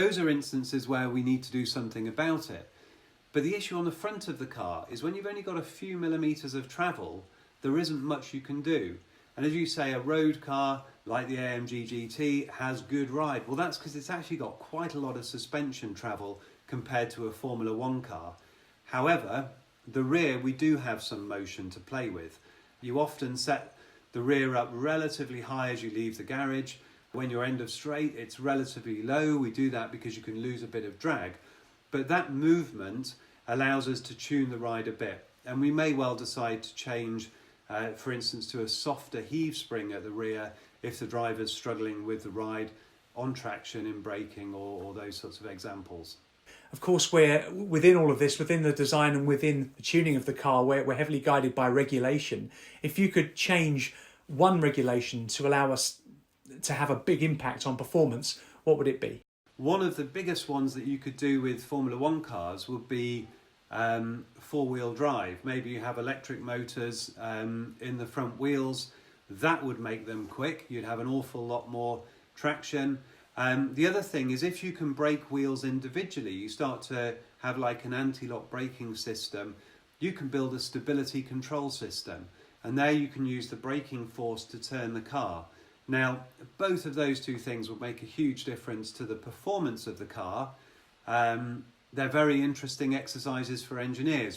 Those are instances where we need to do something about it. But the issue on the front of the car is when you've only got a few millimetres of travel, there isn't much you can do. And as you say, a road car like the AMG GT has good ride. Well, that's because it's actually got quite a lot of suspension travel compared to a Formula One car. However, the rear, we do have some motion to play with. You often set the rear up relatively high as you leave the garage. When you're end of straight, it's relatively low. We do that because you can lose a bit of drag. But that movement allows us to tune the ride a bit. And we may well decide to change, for instance, to a softer heave spring at the rear if the driver's struggling with the ride on traction, in braking, or those sorts of examples. Of course, we're within all of this, within the design and within the tuning of the car, we're heavily guided by regulation. If you could change one regulation to allow us to have a big impact on performance, what would it be? One of the biggest ones that you could do with Formula One cars would be four-wheel drive. Maybe you have electric motors in the front wheels. That would make them quick. You'd have an awful lot more traction. The other thing is if you can brake wheels individually, you start to have like an anti-lock braking system. You can build a stability control system, and there you can use the braking force to turn the car. Now, both of those two things will make a huge difference to the performance of the car. They're very interesting exercises for engineers.